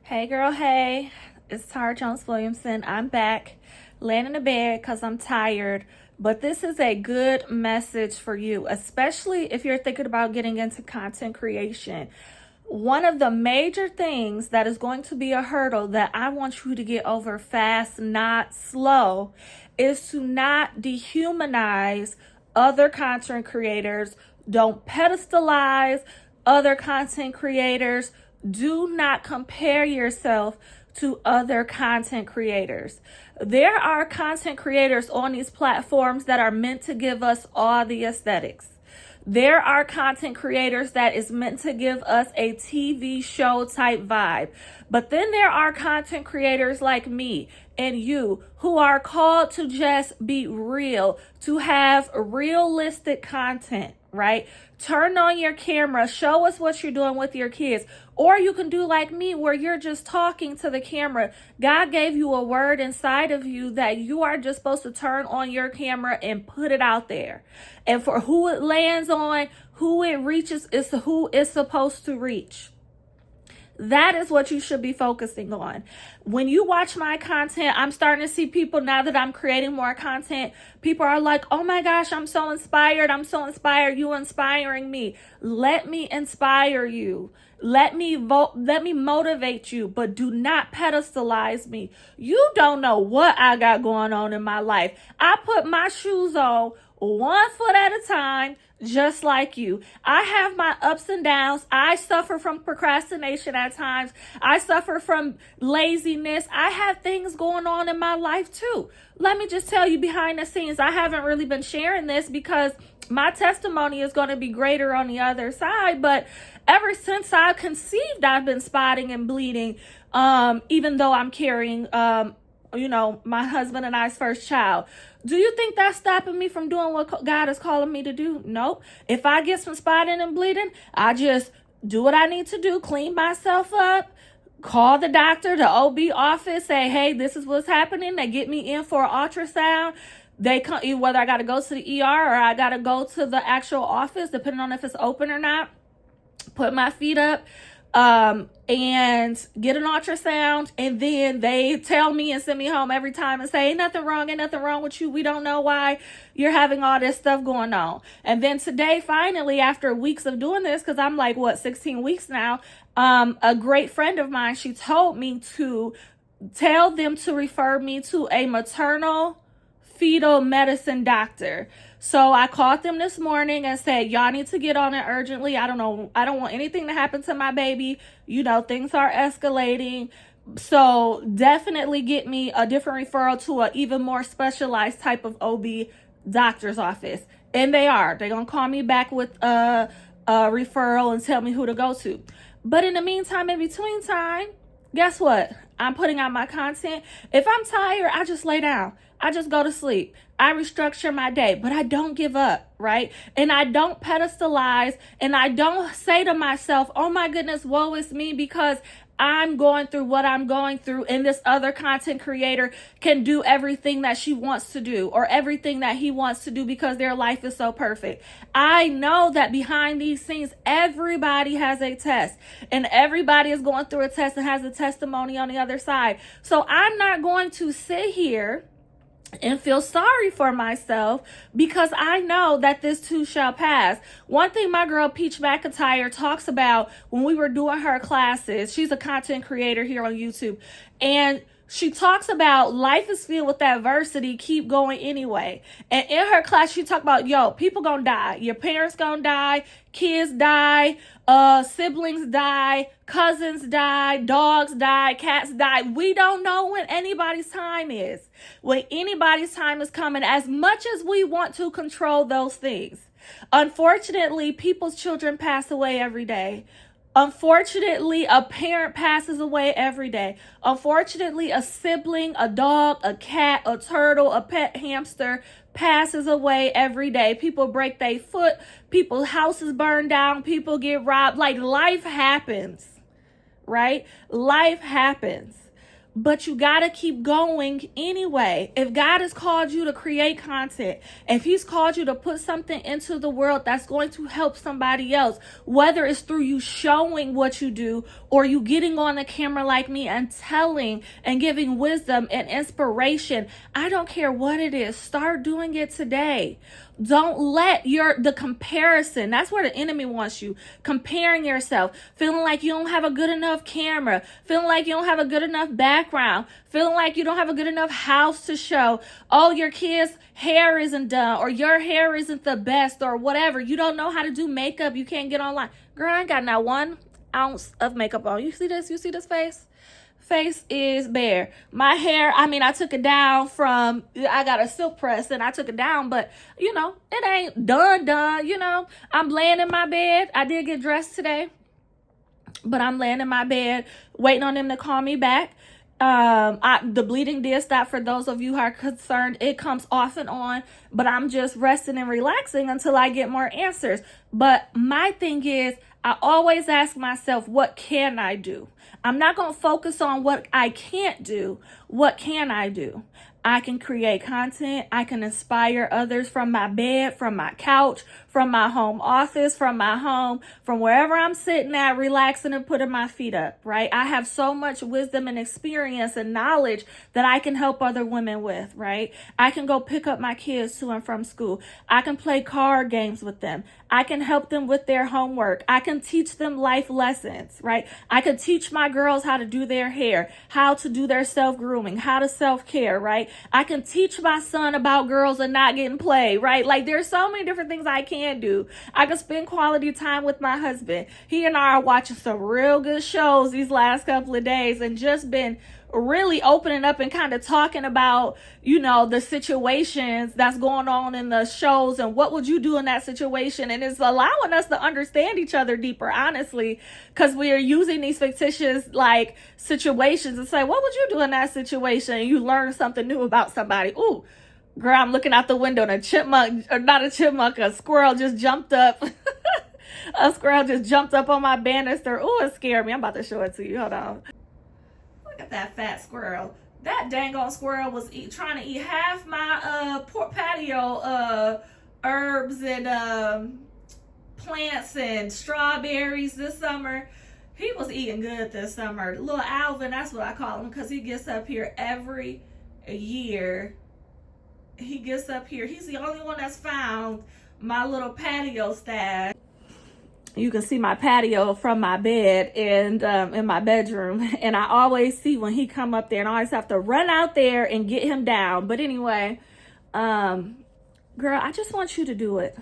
Hey girl, hey, it's Tara Jones-Williamson. I'm back, laying in the bed because I'm tired. But this is a good message for you, especially if you're thinking about getting into content creation. One of the major things that is going to be a hurdle that I want you to get over fast, not slow, is to not dehumanize other content creators. Don't pedestalize other content creators. Do not compare yourself to other content creators. There are content creators on these platforms that are meant to give us all the aesthetics. There are content creators that is meant to give us a TV show type vibe. But then there are content creators like me and you who are called to just be real, to have realistic content, right? Turn on your camera, show us what you're doing with your kids. Or you can do like me where you're just talking to the camera. God gave you a word inside of you that you are just supposed to turn on your camera and put it out there. And for who it lands on, who it reaches, is who it's supposed to reach. That is what you should be focusing on. When you watch my content, I'm starting to see people, now that I'm creating more content, people are like, oh my gosh, I'm so inspired. I'm so inspired. You inspiring me. Let me inspire you. Let me motivate you, but do not pedestalize me. You don't know what I got going on in my life. I put my shoes on one foot at a time, just like you. I have my ups and downs. I suffer from procrastination at times. I suffer from laziness. I have things going on in my life too. Let me just tell you behind the scenes, I haven't really been sharing this because my testimony is going to be greater on the other side. But ever since I conceived, I've been spotting and bleeding, even though I'm carrying my husband and I's first child. Do you think that's stopping me from doing what God is calling me to do? Nope. If I get some spotting and bleeding, I just do what I need to do, clean myself up, call the doctor, the OB office, say, hey, this is what's happening. They get me in for an ultrasound. They come, whether I got to go to the ER or I got to go to the actual office, depending on if it's open or not, put my feet up, and get an ultrasound, and then they tell me and send me home every time and say, ain't nothing wrong with you. We don't know why you're having all this stuff going on. And then today, finally, after weeks of doing this, because I'm like, 16 weeks now, a great friend of mine, she told me to tell them to refer me to a maternal fetal medicine doctor. So I called them this morning and said, y'all need to get on it urgently. I don't want anything to happen to my baby. Things are escalating. So definitely get me a different referral to an even more specialized type of OB doctor's office. And they're going to call me back with a referral and tell me who to go to. But in the meantime, in between time, guess what? I'm putting out my content. If I'm tired, I just lay down. I just go to sleep. I restructure my day, but I don't give up, right? And I don't pedestalize, and I don't say to myself, oh my goodness, woe is me, because I'm going through what I'm going through, and this other content creator can do everything that she wants to do or everything that he wants to do because their life is so perfect. I know that behind these scenes, everybody has a test, and everybody is going through a test and has a testimony on the other side. So I'm not going to sit here and feel sorry for myself, because I know that this too shall pass. One thing my girl Peach McIntyre talks about when we were doing her classes, she's a content creator here on YouTube, and she talks about life is filled with adversity, keep going anyway. And in her class, she talked about, people gonna die. Your parents gonna die, kids die, siblings die, cousins die, dogs die, cats die. We don't know when anybody's time is. When anybody's time is coming, as much as we want to control those things. Unfortunately, people's children pass away every day. Unfortunately, a parent passes away every day. Unfortunately, a sibling, a dog, a cat, a turtle, a pet hamster passes away every day. People break their foot. People's houses burn down. People get robbed. Like, life happens, right? Life happens. but you got to keep going anyway. If God has called you to create content, if he's called you to put something into the world that's going to help somebody else, whether it's through you showing what you do or you getting on the camera like me and telling and giving wisdom and inspiration, I don't care what it is, start doing it today. Don't let the comparison, that's where the enemy wants you, comparing yourself, feeling like you don't have a good enough camera, feeling like you don't have a good enough background, feeling like you don't have a good enough house to show. Oh, your kid's hair isn't done, or your hair isn't the best, or whatever. You don't know how to do makeup. You can't get online. Girl, I ain't got not 1 ounce of makeup on. You see this? You see this face? Face is bare. My hair, I took it down from, I got a silk press and I took it down, but it ain't done. I'm laying in my bed. I did get dressed today, but I'm laying in my bed waiting on them to call me back. The bleeding did stop. For those of you who are concerned, it comes off and on, but I'm just resting and relaxing until I get more answers. But my thing is, I always ask myself, what can I do? I'm not going to focus on what I can't do. What can I do? I can create content. I can inspire others from my bed, from my couch, from my home office, from my home, from wherever I'm sitting at, relaxing and putting my feet up, right? I have so much wisdom and experience and knowledge that I can help other women with, right? I can go pick up my kids to and from school. I can play card games with them. I can help them with their homework. I can teach them life lessons, right? I can teach my girls how to do their hair, how to do their self-grooming, how to self-care, right? I can teach my son about girls and not getting played, right? Like, there's so many different things I can do. I can spend quality time with my husband. He and I are watching some real good shows these last couple of days and just been really opening up and kind of talking about, the situations that's going on in the shows and what would you do in that situation. And it's allowing us to understand each other deeper, honestly, because we are using these fictitious situations and say, what would you do in that situation? And you learn something new about somebody. Ooh, girl, I'm looking out the window and a squirrel just jumped up. A squirrel just jumped up on my banister. Ooh, it scared me. I'm about to show it to you. Hold on. Look at that fat squirrel. That dang old squirrel was trying to eat half my patio herbs and plants and strawberries this summer. He was eating good this summer. Little Alvin, that's what I call him, because he gets up here every year. He gets up here. He's the only one that's found my little patio stash. You can see my patio from my bed and in my bedroom. And I always see when he come up there, and I always have to run out there and get him down. But anyway, girl, I just want you to do it.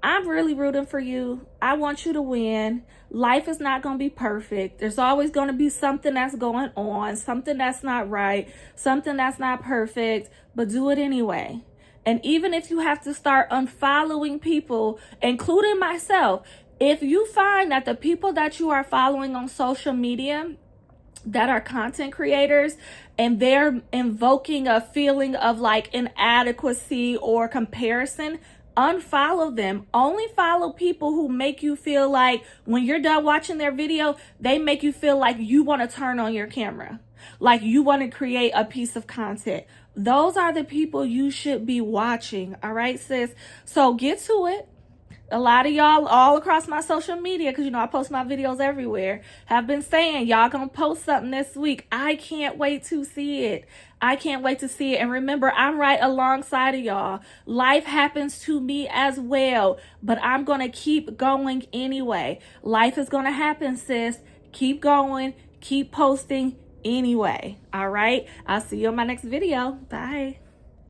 I'm really rooting for you. I want you to win. Life is not going to be perfect. There's always going to be something that's going on, something that's not right, something that's not perfect, but do it anyway. And even if you have to start unfollowing people, including myself, if you find that the people that you are following on social media that are content creators and they're invoking a feeling of inadequacy or comparison, unfollow them. Only follow people who make you feel like when you're done watching their video, they make you feel like you want to turn on your camera, like you want to create a piece of content. Those are the people you should be watching. All right, sis. So get to it. A lot of y'all all across my social media, because I post my videos everywhere, have been saying y'all gonna post something this week. I can't wait to see it. I can't wait to see it. And remember, I'm right alongside of y'all. Life happens to me as well, but I'm gonna keep going anyway. Life is gonna happen, sis. Keep going, keep posting anyway. All right, I'll see you on my next video. Bye.